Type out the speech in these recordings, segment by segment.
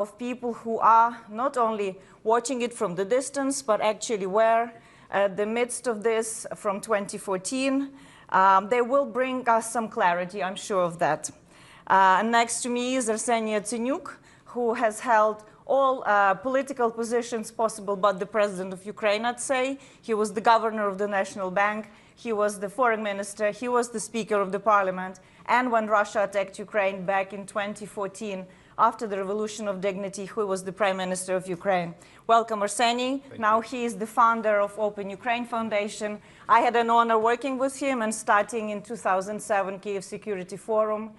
of people who are not only watching it from the distance, but actually were at the midst of this from 2014. They will bring us some clarity, I'm sure of that. Next to me is Arseniy Yatsenyuk, who has held all political positions possible but the president of Ukraine, I'd say. He was the governor of the National Bank, he was the foreign minister, he was the speaker of the parliament, and when Russia attacked Ukraine back in 2014, after the Revolution of Dignity, he was the prime minister of Ukraine. Welcome, Arseniy. Now he is the founder of Open Ukraine Foundation. I had an honor working with him and starting in 2007 Kiev Security Forum.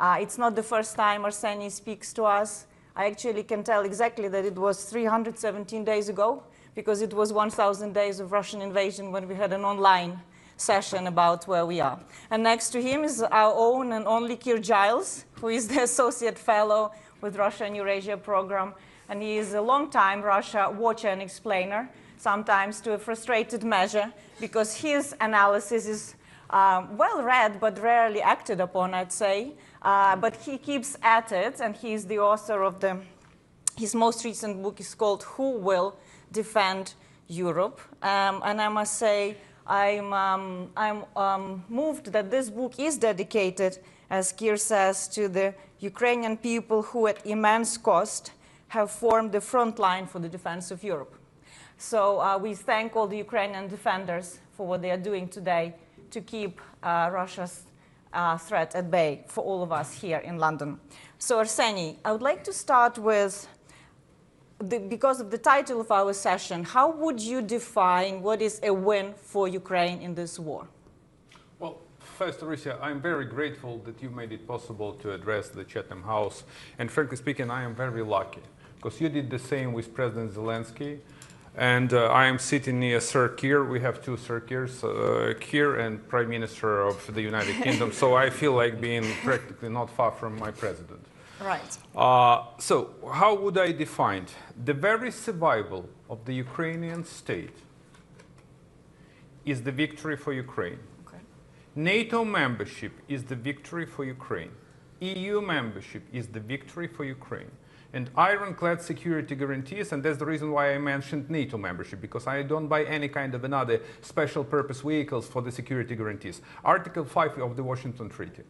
It's not the first time Arseniy speaks to us. I actually can tell exactly that it was 317 days ago, because it was 1,000 days of Russian invasion when we had an online session about where we are. And next to him is our own and only Keir Giles, who is the associate fellow with Russia and Eurasia program. And he is a long-time Russia watcher and explainer, sometimes to a frustrated measure, because his analysis is well read but rarely acted upon, I'd say. But he keeps at it, and he is the author of his most recent book is called Who Will Defend Europe? And I must say, I'm moved that this book is dedicated, as Keir says, to the Ukrainian people who at immense cost have formed the front line for the defense of Europe. So we thank all the Ukrainian defenders for what they are doing today to keep Russia's threat at bay for all of us here in London. So Arseniy, I would like to start with, because of the title of our session, how would you define what is a win for Ukraine in this war? Well, first, Arisia, I'm very grateful that you made it possible to address the Chatham House. And frankly speaking, I am very lucky, because you did the same with President Zelensky. And I am sitting near Sir Keir. We have two Sir Keirs, Keir and Prime Minister of the United Kingdom. So I feel like being practically not far from my president. Right. So how would I define it? The very survival of the Ukrainian state is the victory for Ukraine. Okay. NATO membership is the victory for Ukraine. EU membership is the victory for Ukraine. And ironclad security guarantees, and that's the reason why I mentioned NATO membership, because I don't buy any kind of another special purpose vehicles for the security guarantees. Article 5 of the Washington Treaty.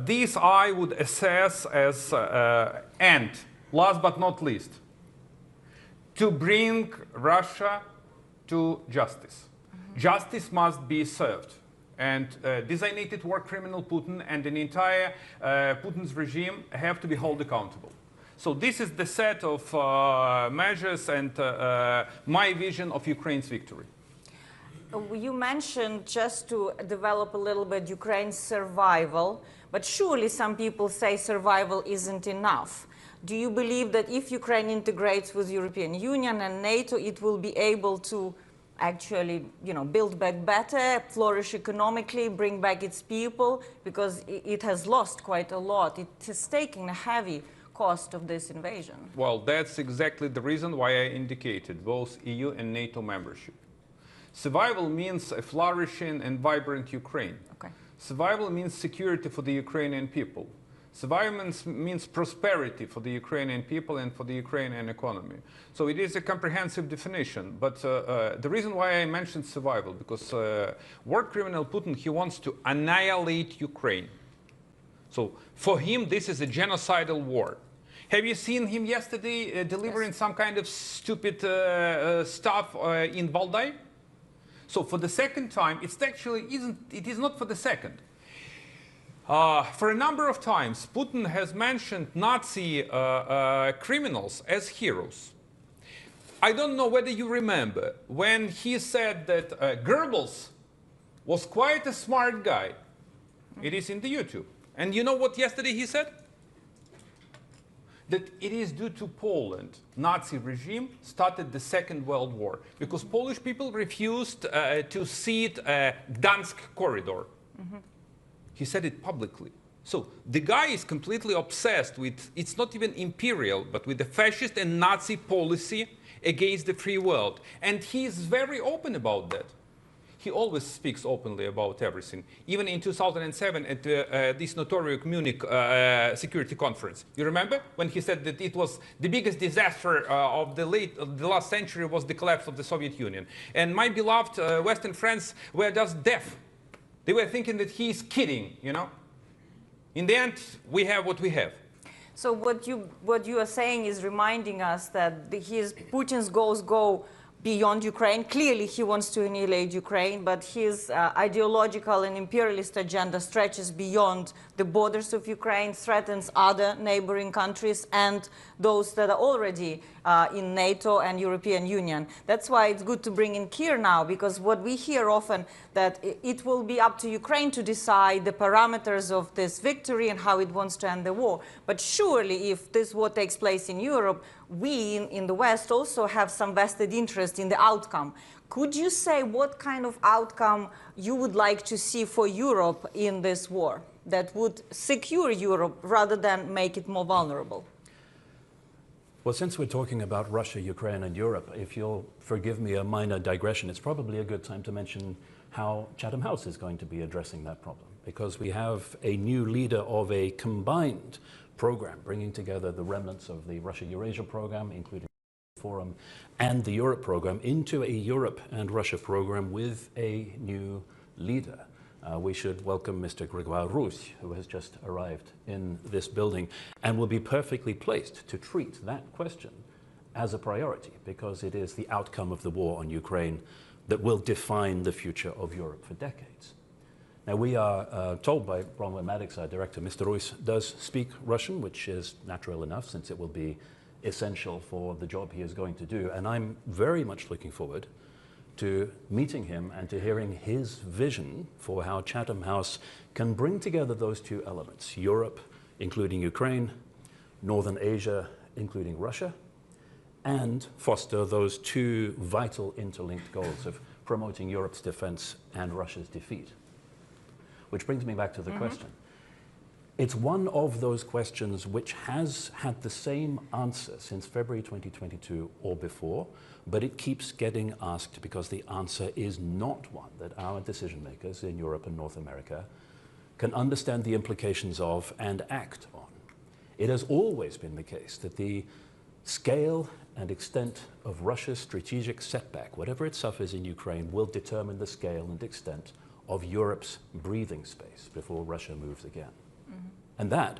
These I would assess as, and last but not least, to bring Russia to justice. Justice must be served. And designated war criminal Putin and an entire Putin's regime have to be held accountable. So this is the set of measures and my vision of Ukraine's victory. You mentioned, just to develop a little bit, Ukraine's survival, but surely some people say survival isn't enough. Do you believe that if Ukraine integrates with the European Union and NATO, it will be able to actually, build back better, flourish economically, bring back its people, because it has lost quite a lot. It is taking a heavy cost of this invasion? Well, that's exactly the reason why I indicated both EU and NATO membership. Survival means a flourishing and vibrant Ukraine. Okay. Survival means security for the Ukrainian people. Survival means prosperity for the Ukrainian people and for the Ukrainian economy. So it is a comprehensive definition. But the reason why I mentioned survival, because war criminal Putin, he wants to annihilate Ukraine. So for him, this is a genocidal war. Have you seen him yesterday delivering some kind of stupid stuff in Valdai? So for the second time, it is not for the second. For a number of times, Putin has mentioned Nazi criminals as heroes. I don't know whether you remember when he said that Goebbels was quite a smart guy. It is in the YouTube. And you know what yesterday he said? That it is due to Poland, Nazi regime started the Second World War because Polish people refused to cede Gdansk corridor. He said it publicly. So the guy is completely obsessed with, it's not even imperial, but with the fascist and Nazi policy against the free world. And he is very open about that. he always speaks openly about everything. Even in 2007 at this notorious Munich security conference. You remember when he said that it was the biggest disaster of the last century was the collapse of the Soviet Union. And my beloved Western friends were just deaf. They were thinking that he is kidding, you know. In the end, we have what we have. So what you are saying is reminding us that Putin's goals go beyond Ukraine. Clearly, he wants to annihilate Ukraine, but his ideological and imperialist agenda stretches beyond the borders of Ukraine, threatens other neighboring countries and those that are already in NATO and European Union. That's why it's good to bring in Keir now, because what we hear often that it will be up to Ukraine to decide the parameters of this victory and how it wants to end the war. But surely, if this war takes place in Europe, we in the West also have some vested interest in the outcome. Could you say what kind of outcome you would like to see for Europe in this war that would secure Europe rather than make it more vulnerable? Well, since we're talking about Russia, Ukraine, and Europe, if you'll forgive me a minor digression, it's probably a good time to mention how Chatham House is going to be addressing that problem, because we have a new leader of a combined program bringing together the remnants of the Russia-Eurasia program, including the Forum, and the Europe program into a Europe and Russia program with a new leader. We should welcome Mr. Grégoire Rousse, who has just arrived in this building and will be perfectly placed to treat that question as a priority, because it is the outcome of the war on Ukraine that will define the future of Europe for decades. Now, we are told by Bronwyn Maddox, our director, Mr. Rousse does speak Russian, which is natural enough since it will be essential for the job he is going to do. And I'm very much looking forward to meeting him and to hearing his vision for how Chatham House can bring together those two elements, Europe, including Ukraine, Northern Asia, including Russia, and foster those two vital interlinked goals of promoting Europe's defense and Russia's defeat. Which brings me back to the question. It's one of those questions which has had the same answer since February 2022 or before, but it keeps getting asked because the answer is not one that our decision makers in Europe and North America can understand the implications of and act on. It has always been the case that the scale and extent of Russia's strategic setback, whatever it suffers in Ukraine, will determine the scale and extent of Europe's breathing space before Russia moves again. And that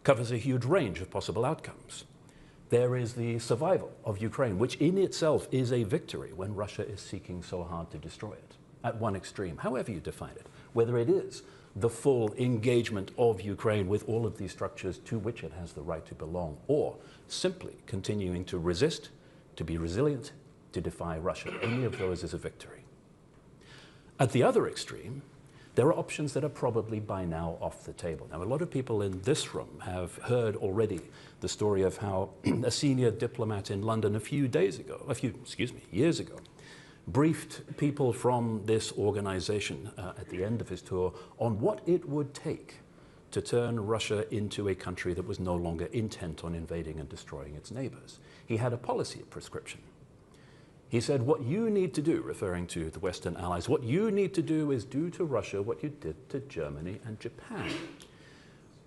covers a huge range of possible outcomes. There is the survival of Ukraine, which in itself is a victory when Russia is seeking so hard to destroy it, at one extreme, however you define it, whether it is the full engagement of Ukraine with all of these structures to which it has the right to belong, or simply continuing to resist, to be resilient, to defy Russia. Any of those is a victory. At the other extreme, there are options that are probably by now off the table. Now, a lot of people in this room have heard already the story of how a senior diplomat in London years ago, briefed people from this organization at the end of his tour on what it would take to turn Russia into a country that was no longer intent on invading and destroying its neighbors. He had a policy prescription. He said, what you need to do, referring to the Western allies, what you need to do is do to Russia what you did to Germany and Japan.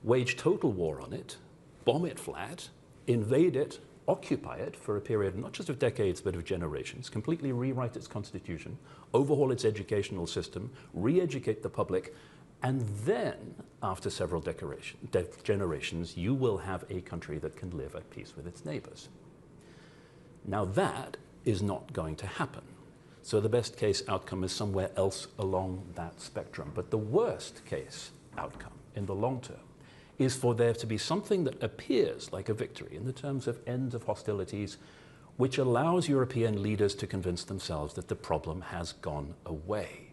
Wage total war on it, bomb it flat, invade it, occupy it for a period not just of decades but of generations, completely rewrite its constitution, overhaul its educational system, re-educate the public, and then, after several generations, you will have a country that can live at peace with its neighbors. Now that is not going to happen. So the best case outcome is somewhere else along that spectrum. But the worst case outcome in the long term is for there to be something that appears like a victory in the terms of end of hostilities, which allows European leaders to convince themselves that the problem has gone away.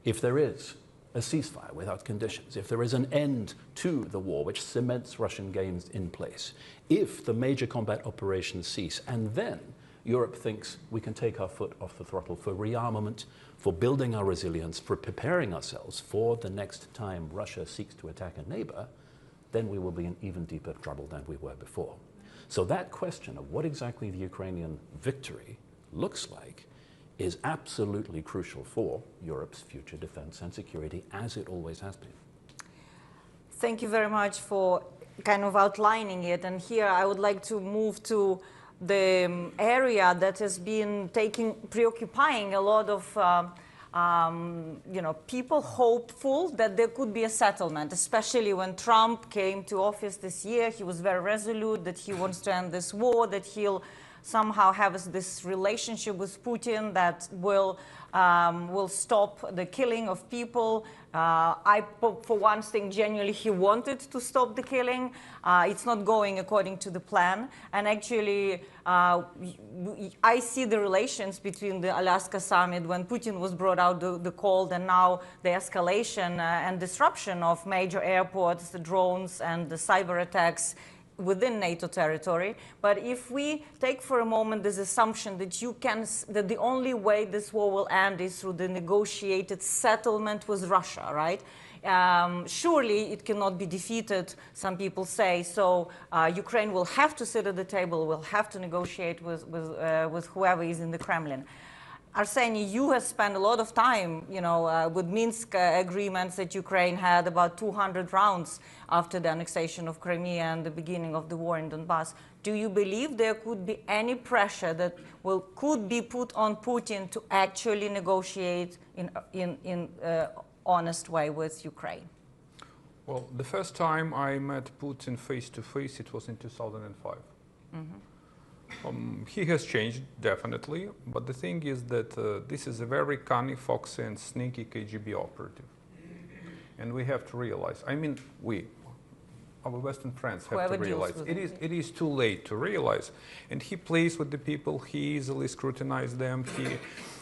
If there is a ceasefire without conditions, if there is an end to the war which cements Russian gains in place, if the major combat operations cease, and then Europe thinks we can take our foot off the throttle for rearmament, for building our resilience, for preparing ourselves for the next time Russia seeks to attack a neighbor, then we will be in even deeper trouble than we were before. So that question of what exactly the Ukrainian victory looks like is absolutely crucial for Europe's future defense and security, as it always has been. Thank you very much for kind of outlining it. And here I would like to move to the area that has been preoccupying a lot of people hopeful that there could be a settlement, especially when Trump came to office this year. He was very resolute that he wants to end this war, that he'll somehow have this relationship with Putin that will stop the killing of people. I, for one thing, genuinely, he wanted to stop the killing. It's not going according to the plan. And actually, I see the relations between the Alaska summit when Putin was brought out the cold, and now the escalation and disruption of major airports, the drones and the cyber attacks within NATO territory. But if we take for a moment this assumption that that the only way this war will end is through the negotiated settlement with Russia, right? Surely it cannot be defeated, some people say. So Ukraine will have to sit at the table, will have to negotiate with whoever is in the Kremlin. Arseniy, you have spent a lot of time, with Minsk agreements that Ukraine had, about 200 rounds after the annexation of Crimea and the beginning of the war in Donbass. Do you believe there could be any pressure that could be put on Putin to actually negotiate in honest way with Ukraine? Well, the first time I met Putin face to face, it was in 2005. Mm-hmm. He has changed, definitely, but the thing is that this is a very cunning, foxy and sneaky KGB operative. And we have to realize, our Western friends have to realize, it is too late to realize. And he plays with the people, he easily scrutinizes them,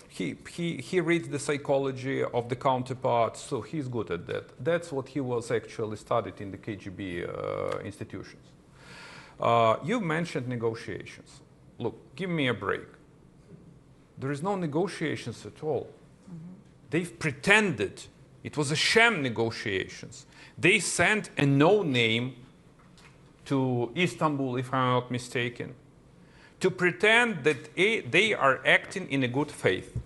he reads the psychology of the counterparts, so he's good at that. That's what he was actually studied in the KGB institutions. You mentioned negotiations. Look, give me a break. There is no negotiations at all. Mm-hmm. They've pretended. It was a sham negotiations. They sent a no-name to Istanbul, if I'm not mistaken, to pretend that they are acting in a good faith.